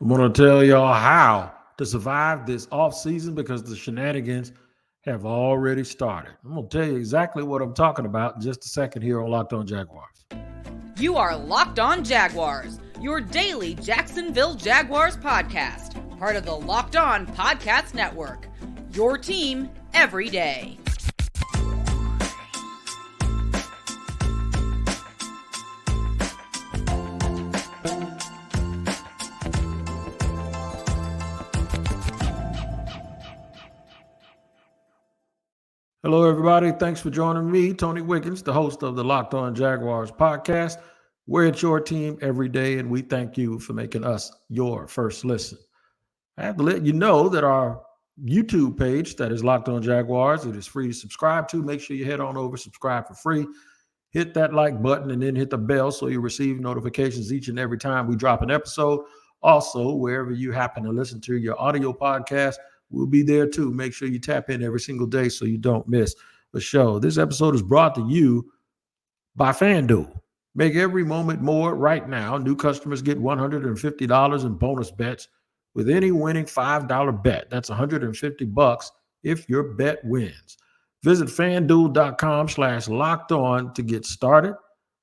I'm going to tell y'all how to survive this off season because the shenanigans have already started. I'm going to tell you exactly what I'm talking about in just a second here on Locked On Jaguars. You are Locked On Jaguars, your daily Jacksonville Jaguars podcast, part of the Locked On Podcast Network. Your team every day. Hello, everybody. Thanks for joining me, Tony Wiggins, the host of the Locked On Jaguars podcast. We're at your team every day, and we thank you for making us your first listen. I have to let you know that our YouTube page, that is Locked On Jaguars, it is free to subscribe to. Make sure you head on over, subscribe for free. Hit that like button and then hit the bell so you receive notifications each and every time we drop an episode. Also, wherever you happen to listen to your audio podcast, we'll be there too. Make sure you tap in every single day so you don't miss a show. This episode is brought to you by FanDuel. Make every moment more right now. New customers get $150 in bonus bets with any winning $5 bet. That's $150 if your bet wins. Visit FanDuel.com/locked on to get started.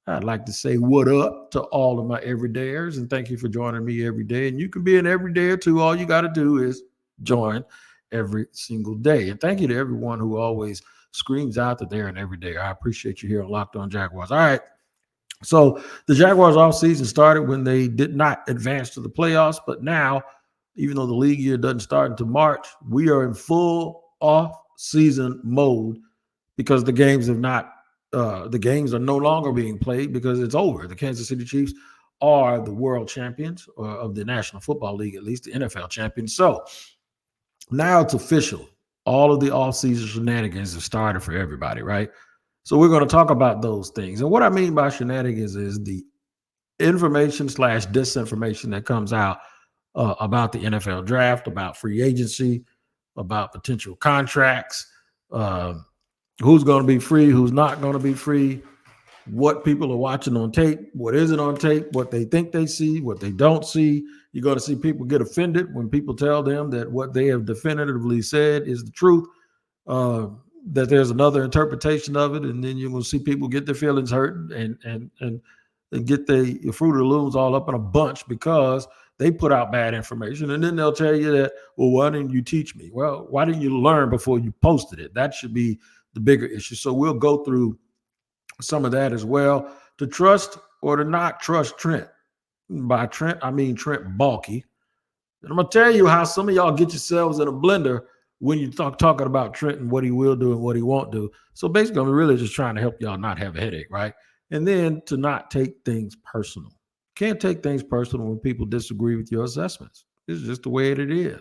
I'd like to say what up to all of my everydayers and thank you for joining me every day. And you can be an everydayer too. All you got to do is join every single day. And thank you to everyone who always screams out that they're an everyday. I appreciate you here on Locked On Jaguars. All right. So the Jaguars offseason started when they did not advance to the playoffs, but now, even though the league year doesn't start until March, we are in full off-season mode because the games are no longer being played because it's over. The Kansas City Chiefs are the world champions of the National Football League, at least the NFL champions. So now it's official. All of the offseason shenanigans have started for everybody, right? So we're going to talk about those things. And what I mean by shenanigans is the information/disinformation that comes out about the NFL draft, about free agency, about potential contracts, who's going to be free, who's not going to be free, what people are watching on tape, what isn't on tape, what they think they see, what they don't see. You're going to see people get offended when people tell them that what they have definitively said is the truth, that there's another interpretation of it, and then you're going to see people get their feelings hurt and get the Fruit of the Looms all up in a bunch because they put out bad information. And then they'll tell you that, well, why didn't you teach me? Well, why didn't you learn before you posted it? That should be the bigger issue. So we'll go through some of that as well. To trust or to not trust Trent. By Trent, I mean Trent Baalke. And I'm going to tell you how some of y'all get yourselves in a blender when you talking about Trent and what he will do and what he won't do. So basically, I'm really just trying to help y'all not have a headache, right? And then to not take things personal. Can't take things personal when people disagree with your assessments. It's just the way it is.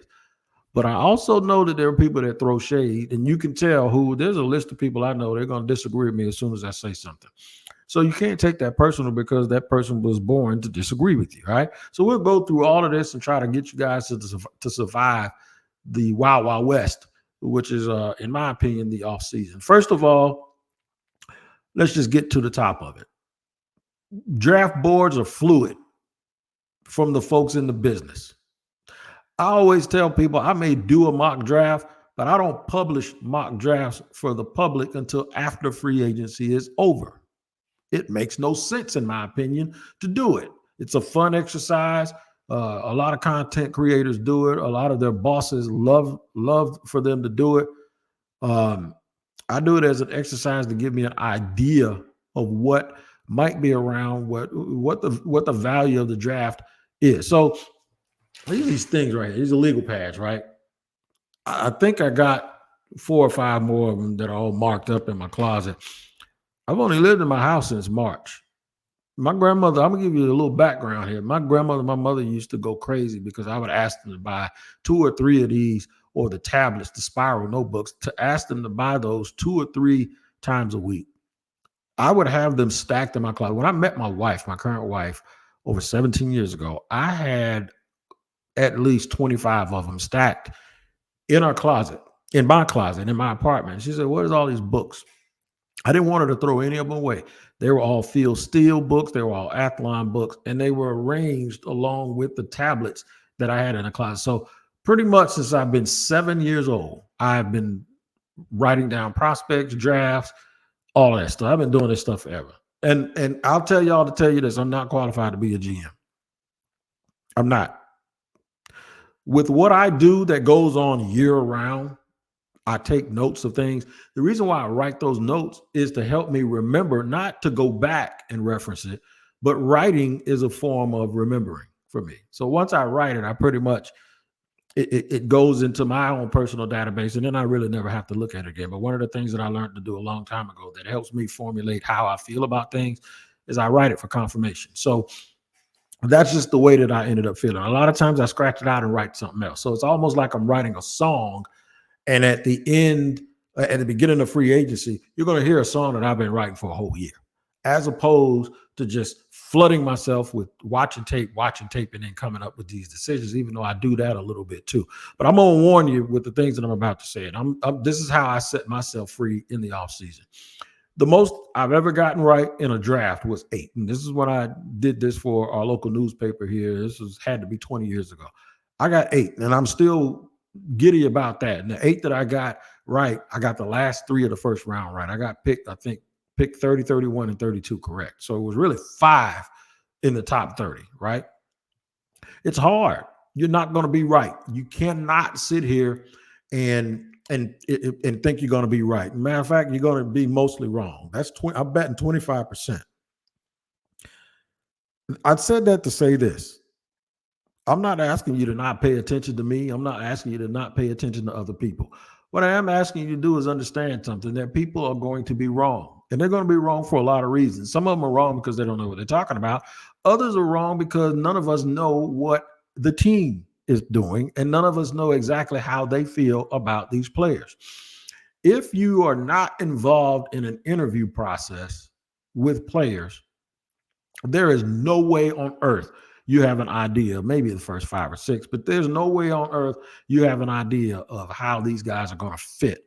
But I also know that there are people that throw shade, and you can tell there's a list of people I know, they're going to disagree with me as soon as I say something. So you can't take that personal because that person was born to disagree with you, right? So we'll go through all of this and try to get you guys to survive the Wild Wild West, which is, in my opinion, the off season. First of all, let's just get to the top of it. Draft boards are fluid from the folks in the business. I always tell people I may do a mock draft, but I don't publish mock drafts for the public until after free agency is over. It makes no sense, in my opinion, to do it. It's a fun exercise. A lot of content creators do it. A lot of their bosses love for them to do it. I do it as an exercise to give me an idea of what might be around, what the value of the draft is. So these things right here, these are legal pads, right? I think I got 4 or 5 more of them that are all marked up in my closet. I've only lived in my house since March. My grandmother, I'm going to give you a little background here. My mother used to go crazy because I would ask them to buy 2 or 3 of these, or the tablets, the spiral notebooks, to ask them to buy those 2 or 3 times a week. I would have them stacked in my closet. When I met my wife, my current wife, over 17 years ago, I had at least 25 of them stacked in our closet, in my apartment. She said, "What is all these books?" I didn't want her to throw any of them away. They were all Field Steel books. They were all Athlon books, and they were arranged along with the tablets that I had in the closet. So pretty much since I've been 7 years old, I've been writing down prospects, drafts, all that stuff. I've been doing this stuff forever. And I'll tell y'all to tell you this, I'm not qualified to be a GM. I'm not. With what I do that goes on year round, I take notes of things. The reason why I write those notes is to help me remember, not to go back and reference it, but writing is a form of remembering for me. So once I write it, I pretty much, it goes into my own personal database, and then I really never have to look at it again. But one of the things that I learned to do a long time ago that helps me formulate how I feel about things is I write it for confirmation. So that's just the way that I ended up feeling. A lot of times I scratch it out and write something else. So it's almost like I'm writing a song, and at the beginning of free agency, you're going to hear a song that I've been writing for a whole year, as opposed to just flooding myself with watching tape, and then coming up with these decisions, even though I do that a little bit too. But I'm going to warn you with the things that I'm about to say. And this is how I set myself free in the offseason. The most I've ever gotten right in a draft was 8. And this is when I did this for our local newspaper here. Had to be 20 years ago. I got 8, and I'm still giddy about that. And the 8 that I got right, I got the last 3 of the first round right. I got picked 30, 31, and 32 correct. So it was really 5 in the top 30, right? It's hard. You're not going to be right. You cannot sit here and think you're going to be right. Matter of fact, you're going to be mostly wrong. I'm betting 25%. I said that to say this. I'm not asking you to not pay attention to me. I'm not asking you to not pay attention to other people. What I am asking you to do is understand something, that people are going to be wrong. And they're going to be wrong for a lot of reasons. Some of them are wrong because they don't know what they're talking about. Others are wrong because none of us know what the team is doing, and none of us know exactly how they feel about these players. If you are not involved in an interview process with players, there is no way on earth you have an idea, maybe the first 5 or 6, but there's no way on earth you have an idea of how these guys are going to fit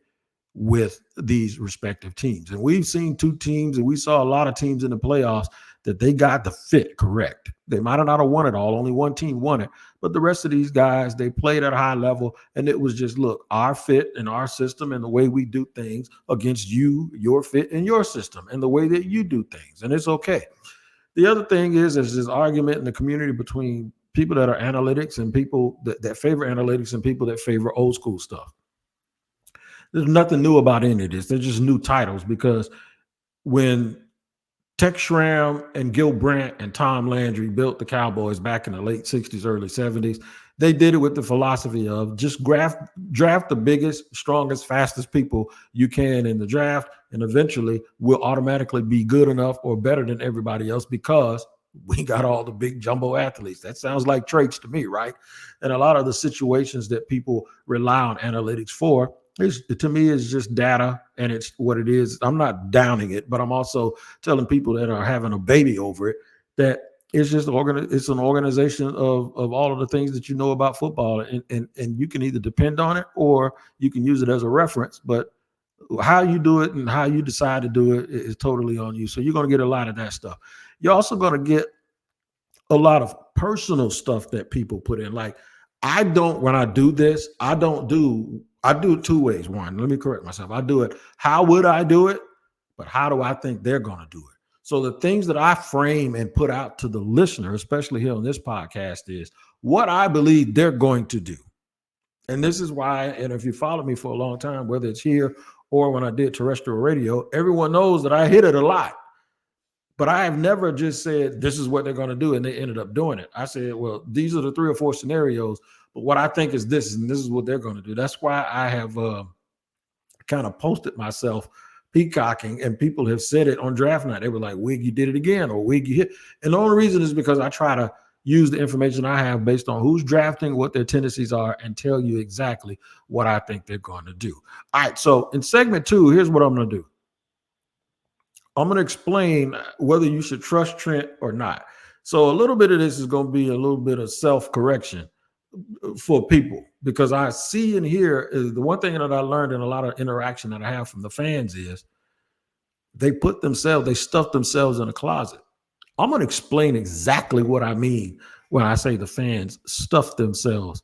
with these respective teams. And we've seen 2 teams, and we saw a lot of teams in the playoffs that they got the fit correct. They might have not won it all. Only one team won it. But the rest of these guys, they played at a high level, and it was just, look, our fit and our system and the way we do things against you, your fit and your system and the way that you do things. And it's okay. The other thing is, there's this argument in the community between people that are analytics and people that favor analytics and people that favor old school stuff. There's nothing new about any of this. They're just new titles, because when Tex Schramm and Gil Brandt and Tom Landry built the Cowboys back in the late 60s, early 70s, they did it with the philosophy of just draft the biggest, strongest, fastest people you can in the draft, and eventually we'll automatically be good enough or better than everybody else because we got all the big jumbo athletes. That sounds like traits to me, right? And a lot of the situations that people rely on analytics for, to me, is just data, and it's what it is. I'm not downing it, but I'm also telling people that are having a baby over it that it's just it's an organization of all of the things that you know about football, and you can either depend on it or you can use it as a reference. But how you do it and how you decide to do it is totally on you. So you're going to get a lot of that stuff. You're also going to get a lot of personal stuff that people put in. Like, when I do this, I do it 2 ways. One, let me correct myself. I do it, how would I do it? But how do I think they're going to do it? So the things that I frame and put out to the listener, especially here on this podcast, is what I believe they're going to do. And this is why, and if you follow me for a long time, whether it's here or when I did terrestrial radio, everyone knows that I hit it a lot. But I have never just said, this is what they're going to do, and they ended up doing it. I said, well, these are the 3 or 4 scenarios, but what I think is this, and this is what they're going to do. That's why I have kind of posted myself peacocking, and people have said it on draft night. They were like, Wig, you did it again, or Wig, you hit. And the only reason is because I try to use the information I have based on who's drafting, what their tendencies are, and tell you exactly what I think they're going to do. All right, so in segment 2, here's what I'm going to do. I'm going to explain whether you should trust Trent or not. So a little bit of this is going to be a little bit of self-correction for people, because I see and hear, the one thing that I learned in a lot of interaction that I have from the fans is they stuff themselves in a closet. I'm going to explain exactly what I mean when I say the fans stuff themselves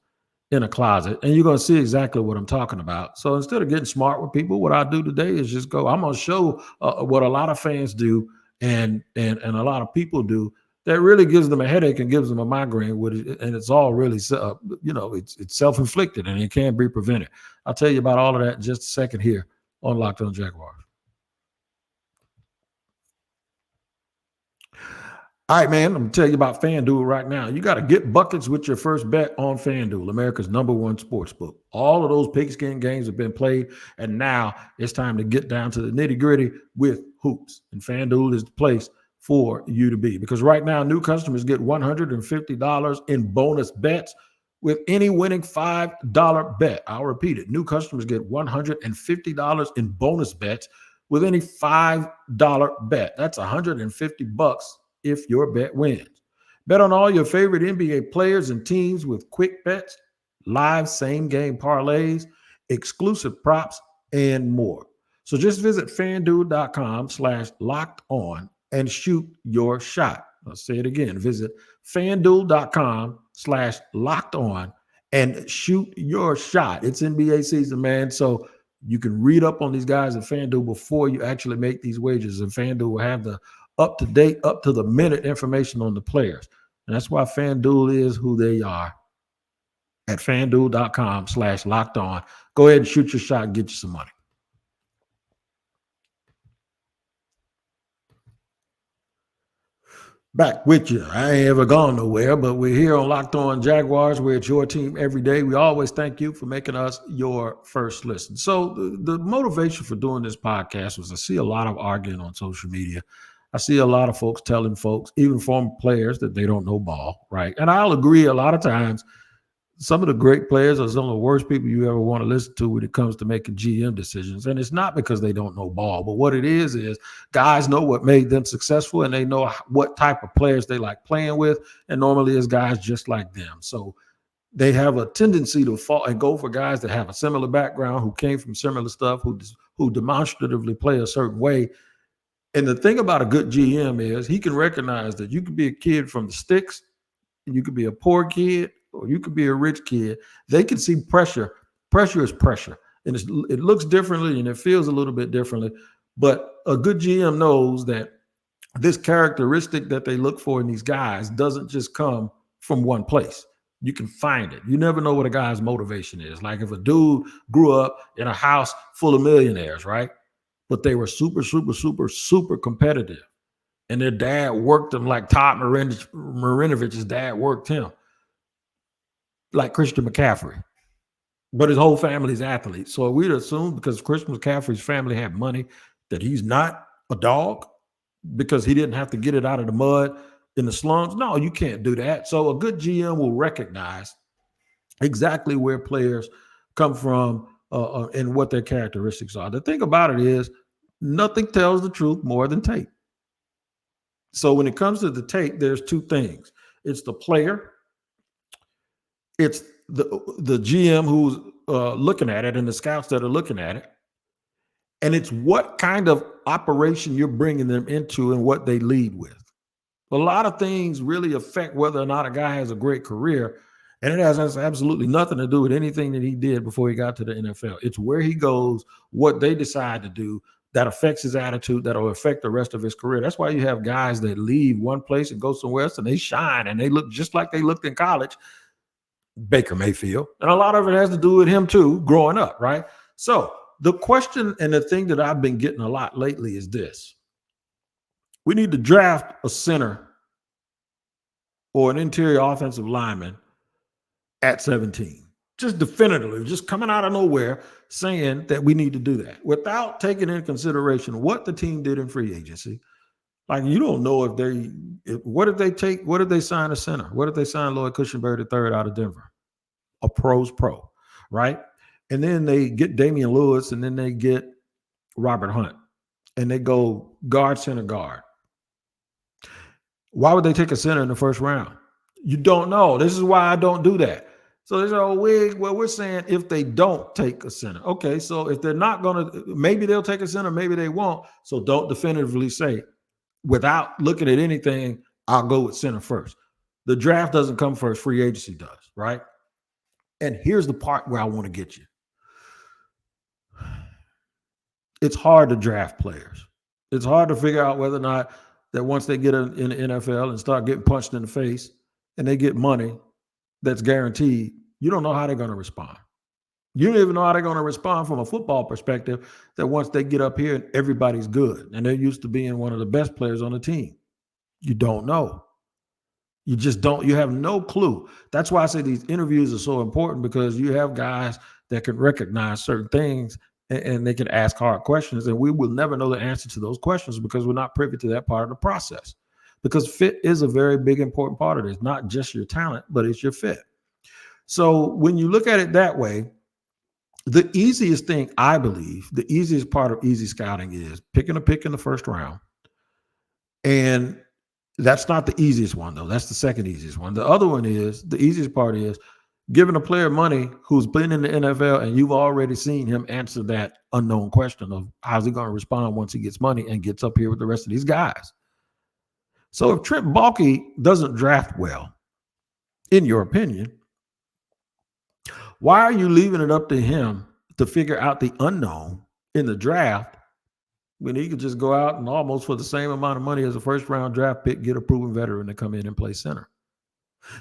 in a closet, and you're going to see exactly what I'm talking about. So instead of getting smart with people, what I do today is just go. I'm going to show what a lot of fans do, and a lot of people do. That really gives them a headache and gives them a migraine with it, and it's all really, it's self-inflicted and it can't be prevented. I'll tell you about all of that in just a second here on Locked On Jaguars. All right, man, I'm going to tell you about FanDuel right now. You got to get buckets with your first bet on FanDuel, America's #1 sports book. All of those pigskin games have been played, and now it's time to get down to the nitty-gritty with hoops. And FanDuel is the place for you to be, because right now new customers get $150 in bonus bets with any winning $5 bet. I'll repeat it. New customers get $150 in bonus bets with any $5 bet. That's $150 if your bet wins. Bet on all your favorite NBA players and teams with quick bets, live same game parlays, exclusive props, and more. So just visit FanDuel.com/locked-on and shoot your shot. I'll say it again. Visit FanDuel.com/locked-on and shoot your shot. It's NBA season, man. So you can read up on these guys at FanDuel before you actually make these wagers. And FanDuel will have the up-to-date, up-to-the-minute information on the players. And that's why FanDuel is who they are at FanDuel.com/locked-on. Go ahead and shoot your shot and get you some money. Back with you. I ain't ever gone nowhere, but we're here on Locked On Jaguars. We're at your team every day. We always thank you for making us your first listen. So the motivation for doing this podcast was I see a lot of arguing on social media. I see a lot of folks telling folks, even former players, that they don't know ball, right? And I'll agree a lot of times some of the great players are some of the worst people you ever want to listen to when it comes to making GM decisions. And it's not because they don't know ball, but what it is guys know what made them successful, and they know what type of players they like playing with. And normally it's guys just like them. So they have a tendency to fall and go for guys that have a similar background, who came from similar stuff, who demonstratively play a certain way. And the thing about a good GM is he can recognize that you could be a kid from the sticks, and you could be a poor kid, or you could be a rich kid. They can see pressure. Pressure is pressure. And it looks differently and it feels a little bit differently. But a good GM knows that this characteristic that they look for in these guys doesn't just come from one place. You can find it. You never know what a guy's motivation is. Like if a dude grew up in a house full of millionaires, right? But they were super, super, super, super competitive. And their dad worked them like Todd Marinovich's dad worked him. Like Christian McCaffrey, but his whole family's athletes. So we'd assume because Christian McCaffrey's family had money that he's not a dog because he didn't have to get it out of the mud in the slums. No, you can't do that. So a good GM will recognize exactly where players come from and what their characteristics are. The thing about it is nothing tells the truth more than tape. So when it comes to the tape, there's two things. It's the player. It's the GM who's looking at it and the scouts that are looking at it. And it's what kind of operation you're bringing them into and what they lead with. A lot of things really affect whether or not a guy has a great career. And it has absolutely nothing to do with anything that he did before he got to the NFL. It's where he goes, what they decide to do that affects his attitude, that will affect the rest of his career. That's why you have guys that leave one place and go somewhere else and they shine and they look just like they looked in college. Baker Mayfield. And a lot of it has to do with him too, growing up, right? So the question and the thing that I've been getting a lot lately is this. We need to draft a center or an interior offensive lineman at 17. Just definitively, just coming out of nowhere saying that we need to do that without taking into consideration what the team did in free agency. Like, you don't know what did they sign a center? What did they sign Lloyd Cushenberry III out of Denver? A pro's pro, right? And then they get Damian Lewis, and then they get Robert Hunt, and they go guard, center, guard. Why would they take a center in the first round? You don't know. This is why I don't do that. So they say, we're saying if they don't take a center. Okay, so if they're not going to, maybe they'll take a center, maybe they won't. So don't definitively say, without looking at anything, I'll go with center first. The draft doesn't come first, free agency does, right? And here's the part where I want to get you. It's hard to draft players. It's hard to figure out whether or not that once they get in the NFL and start getting punched in the face and they get money that's guaranteed, you don't know how they're going to respond. You don't even know how they're going to respond from a football perspective that once they get up here and everybody's good and they're used to being one of the best players on the team. You don't know. You just don't. You have no clue. That's why I say these interviews are so important, because you have guys that can recognize certain things and they can ask hard questions, and we will never know the answer to those questions because we're not privy to that part of the process. Because fit is a very big, important part of this, not just your talent, but it's your fit. So when you look at it that way, the easiest thing, I believe, the easiest part of easy scouting is picking a pick in the first round. And that's not the easiest one, though. That's the second easiest one. The other one is, the easiest part is giving a player money who's been in the NFL and you've already seen him answer that unknown question of how's he going to respond once he gets money and gets up here with the rest of these guys. So if Trent Baalke doesn't draft well, in your opinion, why are you leaving it up to him to figure out the unknown in the draft when he could just go out and almost for the same amount of money as a first round draft pick, get a proven veteran to come in and play center?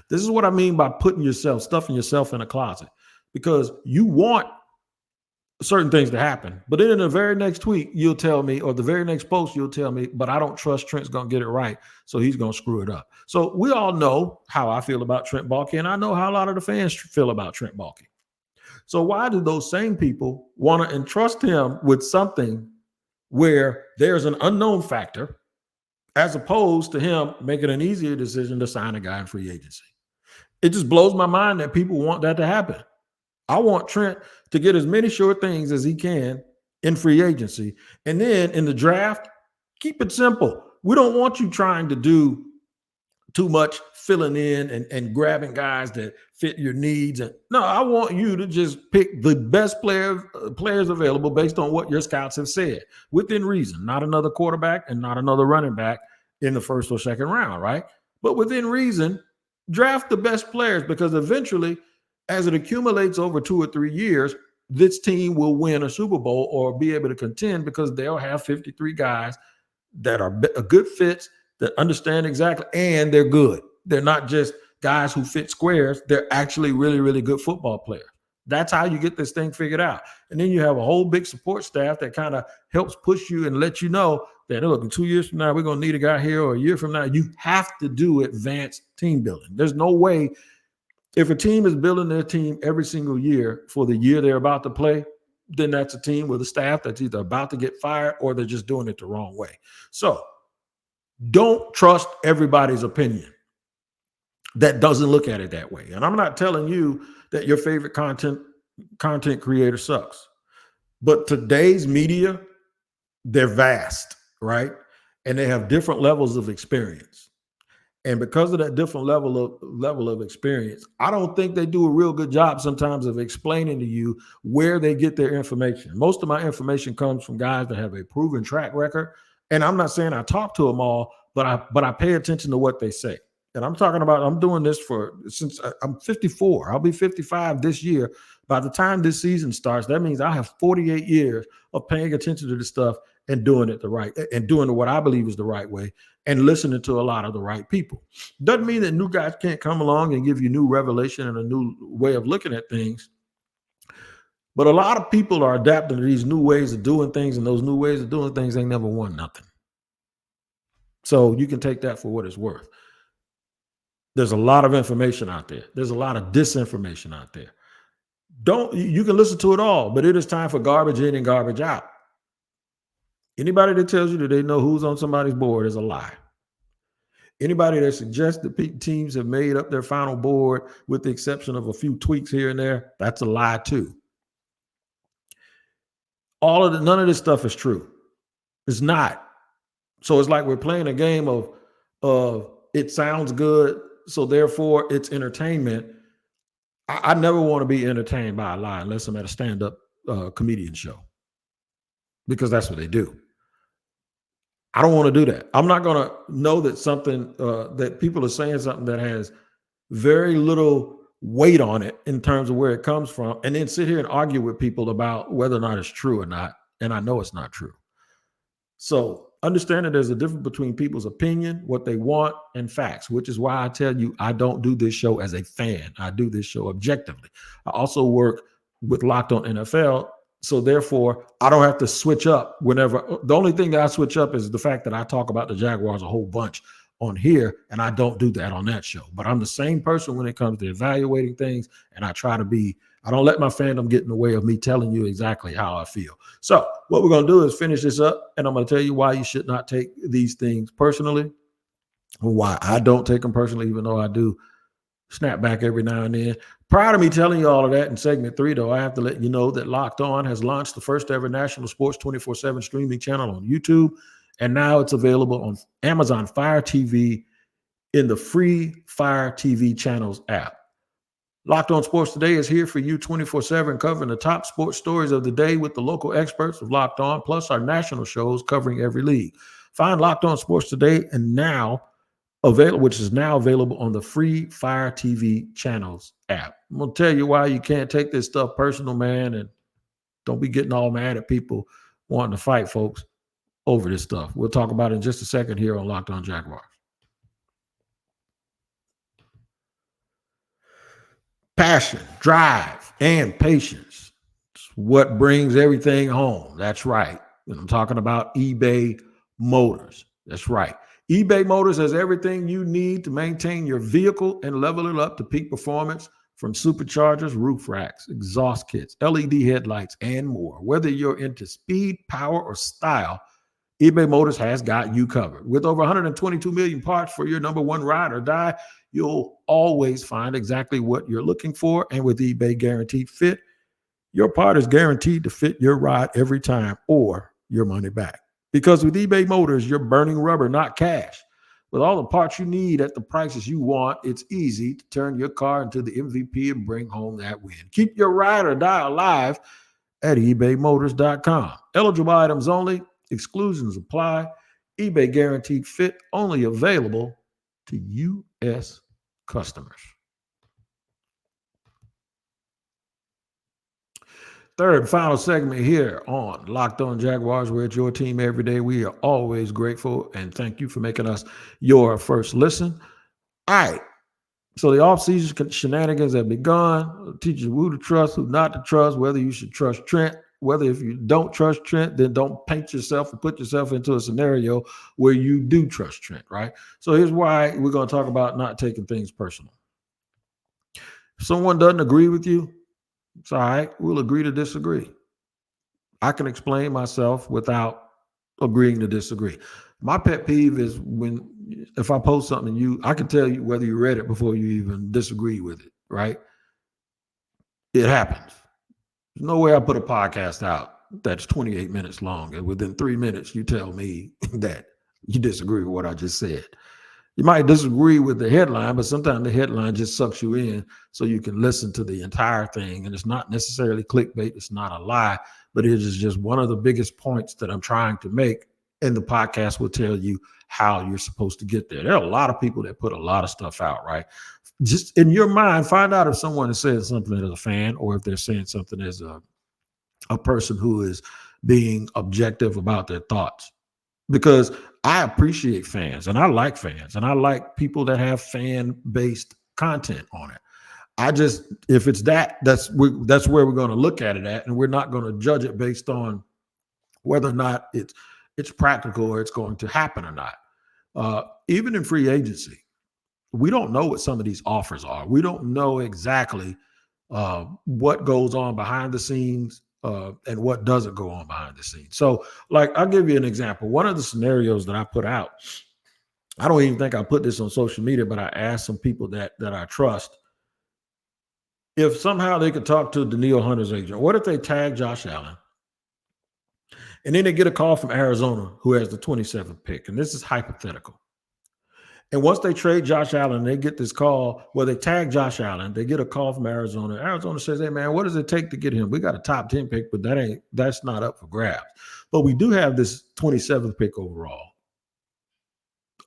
This is what I mean by stuffing yourself in a closet, because you want certain things to happen. But then in the very next tweet, you'll tell me, or the very next post, you'll tell me, but I don't trust Trent's going to get it right, so he's going to screw it up. So we all know how I feel about Trent Baalke, and I know how a lot of the fans feel about Trent Baalke. So why do those same people want to entrust him with something where there's an unknown factor, as opposed to him making an easier decision to sign a guy in free agency? It just blows my mind that people want that to happen. I want Trent to get as many sure things as he can in free agency. And then in the draft, keep it simple. We don't want you trying to do too much filling in and grabbing guys that fit your needs. And no, I want you to just pick the best players available based on what your scouts have said, within reason. Not another quarterback and not another running back in the first or second round, right? But within reason, draft the best players, because eventually, as it accumulates over 2 or 3 years, this team will win a Super Bowl or be able to contend, because they'll have 53 guys that are good fits, that understand exactly, and they're good. They're not just guys who fit squares. They're actually really, really good football players. That's how you get this thing figured out. And then you have a whole big support staff that kind of helps push you and let you know that, look, in 2 years from now, we're going to need a guy here, or a year from now. You have to do advanced team building. There's no way, if a team is building their team every single year for the year they're about to play, then that's a team with a staff that's either about to get fired or they're just doing it the wrong way. So don't trust everybody's opinion that doesn't look at it that way. And I'm not telling you that your favorite content creator sucks, but today's media, they're vast, right? And they have different levels of experience. And because of that different level of experience, I don't think they do a real good job sometimes of explaining to you where they get their information. Most of my information comes from guys that have a proven track record. And I'm not saying I talk to them all, but I pay attention to what they say. And I'm talking about, I'm doing this since I'm 54. I'll be 55 this year. By the time this season starts, that means I have 48 years of paying attention to this stuff and doing it doing what I believe is the right way, and listening to a lot of the right people. Doesn't mean that new guys can't come along and give you new revelation and a new way of looking at things. But a lot of people are adapting to these new ways of doing things, and those new ways of doing things ain't never won nothing. So you can take that for what it's worth. There's a lot of information out there. There's a lot of disinformation out there. You can listen to it all, but it is time for garbage in and garbage out. Anybody that tells you that they know who's on somebody's board is a lie. Anybody that suggests that teams have made up their final board with the exception of a few tweaks here and there, that's a lie too. None of this stuff is true. It's not. So it's like we're playing a game of it sounds good, so therefore it's entertainment. I never want to be entertained by a lie unless I'm at a stand-up comedian show, because that's what they do. I don't want to do that. I'm not going to know that something that people are saying something that has very little weight on it in terms of where it comes from, and then sit here and argue with people about whether or not it's true or not. And I know it's not true. So understand that there's a difference between people's opinion, what they want, and facts, which is why I tell you I don't do this show as a fan. I do this show objectively. I also work with Locked On NFL. So therefore, I don't have to switch up whenever. The only thing that I switch up is the fact that I talk about the Jaguars a whole bunch on here, and I don't do that on that show. But I'm the same person when it comes to evaluating things, and I try to be. I don't let my fandom get in the way of me telling you exactly how I feel. So what we're going to do is finish this up, and I'm going to tell you why you should not take these things personally, or why I don't take them personally, even though I do snap back every now and then. Prior to me telling you all of that in segment 3, though, I have to let you know that Locked On has launched the first ever national sports 24/7 streaming channel on YouTube, and now it's available on Amazon Fire TV in the free Fire TV channels app. Locked On Sports Today is here for you 24/7, covering the top sports stories of the day with the local experts of Locked On, plus our national shows covering every league. Find Locked On Sports Today which is now available on the free Fire TV channels app. I'm going to tell you why you can't take this stuff personal, man, and don't be getting all mad at people wanting to fight folks over this stuff. We'll talk about it in just a second here on Locked On Jaguars. Passion, drive, and patience. It's what brings everything home. That's right. And I'm talking about eBay Motors. That's right. eBay Motors has everything you need to maintain your vehicle and level it up to peak performance, from superchargers, roof racks, exhaust kits, LED headlights, and more. Whether you're into speed, power, or style, eBay Motors has got you covered. With over 122 million parts for your number one ride or die, you'll always find exactly what you're looking for. And with eBay Guaranteed Fit, your part is guaranteed to fit your ride every time or your money back. Because with eBay Motors, you're burning rubber, not cash. With all the parts you need at the prices you want, it's easy to turn your car into the MVP and bring home that win. Keep your ride or die alive at ebaymotors.com. Eligible items only. Exclusions apply. eBay Guaranteed Fit only available to U.S. customers. Third and final segment here on Locked On Jaguars. We're at your team every day. We are always grateful, and thank you for making us your first listen. All right. So the offseason shenanigans have begun. Teach you who to trust, who not to trust, whether you should trust Trent, whether if you don't trust Trent, then don't paint yourself or put yourself into a scenario where you do trust Trent, right? So here's why we're going to talk about not taking things personal. If someone doesn't agree with you, it's all right. We'll agree to disagree. I can explain myself without agreeing to disagree. My pet peeve is if I post something, I can tell you whether you read it before you even disagree with it, right? It happens. There's no way I put a podcast out that's 28 minutes long, and within 3 minutes you tell me that you disagree with what I just said. You might disagree with the headline, but sometimes the headline just sucks you in so you can listen to the entire thing. And it's not necessarily clickbait. It's not a lie, but it is just one of the biggest points that I'm trying to make. And the podcast will tell you how you're supposed to get there. There are a lot of people that put a lot of stuff out, right? Just in your mind, find out if someone is saying something as a fan or if they're saying something as a person who is being objective about their thoughts. Because I appreciate fans and I like fans and I like people that have fan-based content on it. If it's that's where we're going to look at it at, and we're not going to judge it based on whether or not it's practical or it's going to happen or not. Even in free agency, we don't know what some of these offers are. We don't know exactly what goes on behind the scenes. And what doesn't go on behind the scenes. So, like, I'll give you an example. One of the scenarios that I put out, I don't even think I put this on social media, but I asked some people that I trust if somehow they could talk to Danielle Hunter's agent. What if they tag Josh Allen and then they get a call from Arizona, who has the 27th pick? And this is hypothetical. And once they trade Josh Allen, they get this call where they tag Josh Allen. They get a call from Arizona. Arizona says, "Hey, man, what does it take to get him? We got a top 10 pick, but that's not up for grabs. But we do have this 27th pick overall.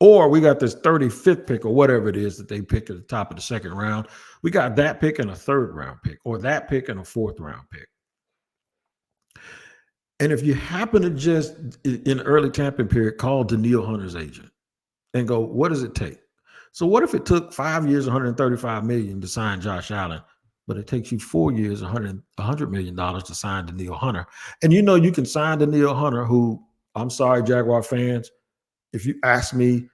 Or we got this 35th pick or whatever it is that they pick at the top of the second round. We got that pick and a third round pick, or that pick and a fourth round pick. And if you happen to just in early tampering period call Danielle Hunter's agent and go, what does it take? So what if it took 5 years, $135 million to sign Josh Allen, but it takes you 4 years, $100 million to sign Danielle Hunter? And you can sign Danielle Hunter, who, I'm sorry, Jaguar fans, if you ask me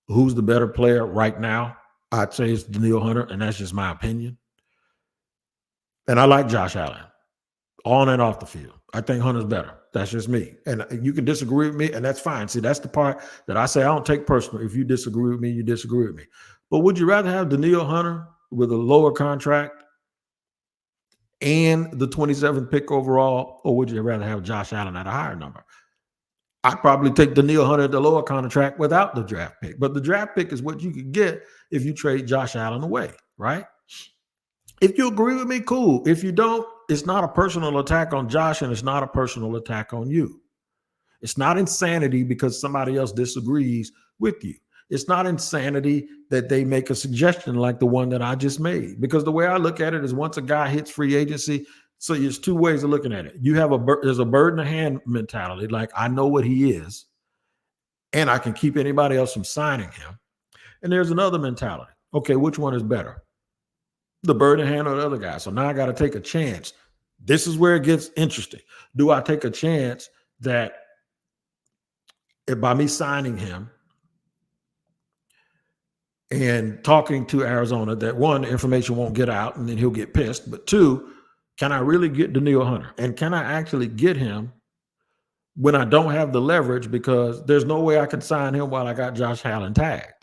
who's the better player right now, I'd say it's Danielle Hunter, and that's just my opinion. And I like Josh Allen on and off the field. I think Hunter's better. That's just me. And you can disagree with me, and that's fine. See, that's the part that I say I don't take personal. If you disagree with me, you disagree with me. But would you rather have Danielle Hunter with a lower contract and the 27th pick overall, or would you rather have Josh Allen at a higher number? I'd probably take Danielle Hunter at the lower contract without the draft pick. But the draft pick is what you could get if you trade Josh Allen away, right? If you agree with me, cool. If you don't, it's not a personal attack on Josh, and it's not a personal attack on you. It's not insanity because somebody else disagrees with you. It's not insanity that they make a suggestion like the one that I just made. Because the way I look at it is once a guy hits free agency, so there's two ways of looking at it. You have there's a bird in the hand mentality, like I know what he is, and I can keep anybody else from signing him. And there's another mentality. Okay, which one is better? The bird in hand or the other guy. So now I got to take a chance. This is where it gets interesting. Do I take a chance that by me signing him and talking to Arizona, that one, the information won't get out and then he'll get pissed, but two, can I really get Danielle Hunter? And can I actually get him when I don't have the leverage, because there's no way I can sign him while I got Josh Allen tagged?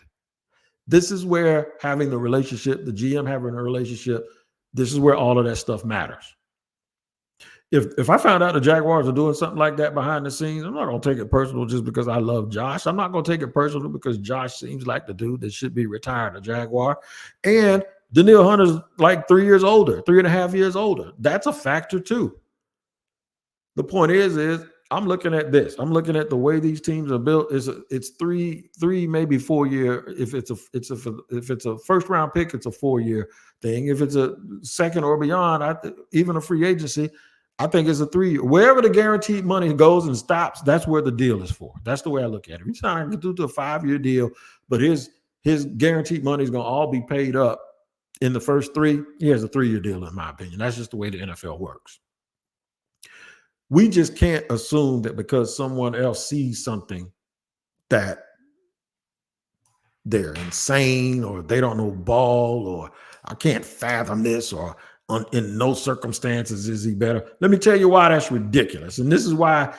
This is where having the relationship, the GM having a relationship, this is where all of that stuff matters. If I found out the Jaguars are doing something like that behind the scenes, I'm not going to take it personal just because I love Josh. I'm not going to take it personal because Josh seems like the dude that should be retired, a Jaguar. And Danielle Hunter's like 3 years older, 3.5 years older. That's a factor too. The point is I'm looking at this. I'm looking at the way these teams are built. It's three, maybe 4 year. If it's a first round pick, it's a 4 year thing. If it's a second or beyond, even a free agency, I think it's a 3 year. Wherever the guaranteed money goes and stops, that's where the deal is for. That's the way I look at it. He's trying to do a 5 year deal, but his guaranteed money is going to all be paid up in the first three. He has a 3 year deal, in my opinion. That's just the way the NFL works. We just can't assume that because someone else sees something that they're insane or they don't know ball or I can't fathom this or in no circumstances is he better. Let me tell you why that's ridiculous. And this is why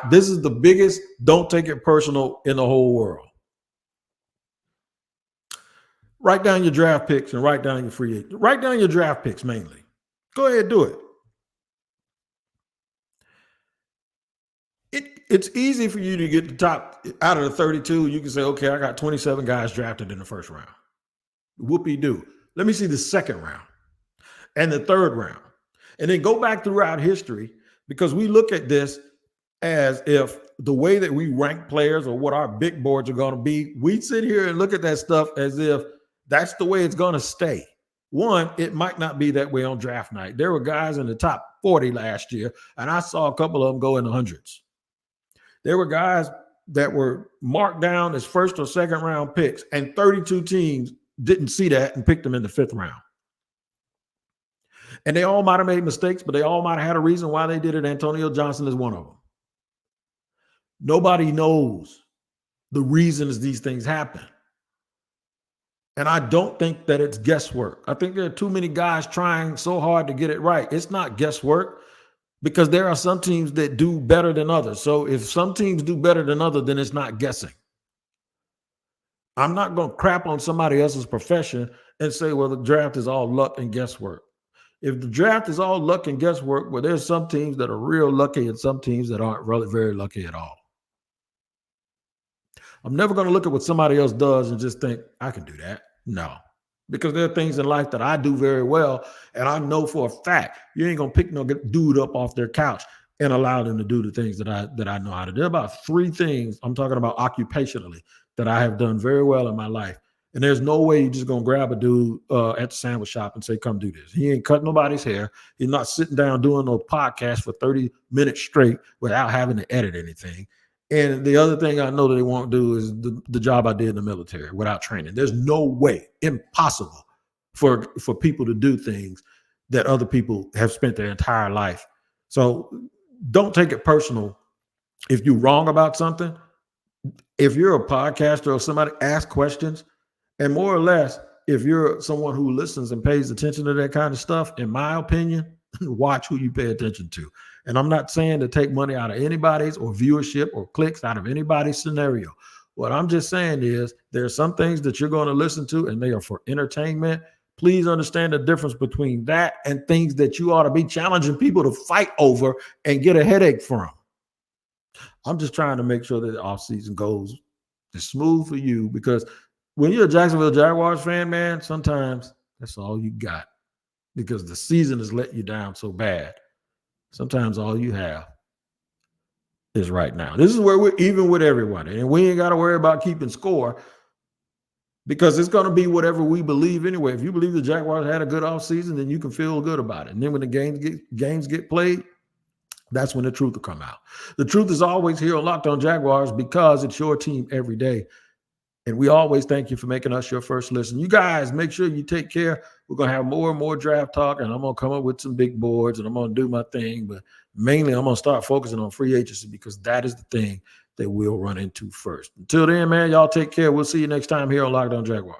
this is the biggest don't take it personal in the whole world. Write down your draft picks and write down your free agent. Write down your draft picks mainly. Go ahead, do it. It's easy for you to get the top out of the 32. You can say, okay, I got 27 guys drafted in the first round. Whoopie-doo. Let me see the second round and the third round. And then go back throughout history, because we look at this as if the way that we rank players or what our big boards are going to be, we sit here and look at that stuff as if that's the way it's going to stay. One, it might not be that way on draft night. There were guys in the top 40 last year, and I saw a couple of them go in the hundreds. There were guys that were marked down as first or second round picks, and 32 teams didn't see that and picked them in the fifth round. And they all might have made mistakes, but they all might have had a reason why they did it. Antonio Johnson is one of them. Nobody knows the reasons these things happen. And I don't think that it's guesswork. I think there are too many guys trying so hard to get it right. It's not guesswork, because there are some teams that do better than others. So if some teams do better than others, then it's not guessing. I'm not going to crap on somebody else's profession and say, well, the draft is all luck and guesswork. If the draft is all luck and guesswork, well, there's some teams that are real lucky and some teams that aren't really very lucky at all. I'm never going to look at what somebody else does and just think, I can do that. No. Because there are things in life that I do very well, and I know for a fact you ain't gonna pick no dude up off their couch and allow them to do the things that I know how to do. About 3 things I'm talking about occupationally that I have done very well in my life. And there's no way you're just going to grab a dude at the sandwich shop and say, come do this. He ain't cutting nobody's hair. He's not sitting down doing no podcast for 30 minutes straight without having to edit anything. And the other thing I know that they won't do is the job I did in the military without training. There's no way, impossible for people to do things that other people have spent their entire life. So don't take it personal if you're wrong about something. If you're a podcaster or somebody, ask questions. And more or less, if you're someone who listens and pays attention to that kind of stuff, in my opinion, watch who you pay attention to. And I'm not saying to take money out of anybody's or viewership or clicks out of anybody's scenario. What I'm just saying is there are some things that you're going to listen to and they are for entertainment. Please understand the difference between that and things that you ought to be challenging people to fight over and get a headache from. I'm just trying to make sure that the offseason goes as smooth for you, because when you're a Jacksonville Jaguars fan, man, sometimes that's all you got because the season has let you down so bad. Sometimes all you have is right now. This is where we're even with everybody, and we ain't got to worry about keeping score because it's going to be whatever we believe anyway. If you believe the Jaguars had a good offseason, then you can feel good about it. And then when the games get played, that's when the truth will come out. The truth is always here on Locked On Jaguars because it's your team every day. And we always thank you for making us your first listen. You guys, make sure you take care. We're going to have more and more draft talk, and I'm going to come up with some big boards, and I'm going to do my thing. But mainly, I'm going to start focusing on free agency because that is the thing that we'll run into first. Until then, man, y'all take care. We'll see you next time here on Locked On Jaguars.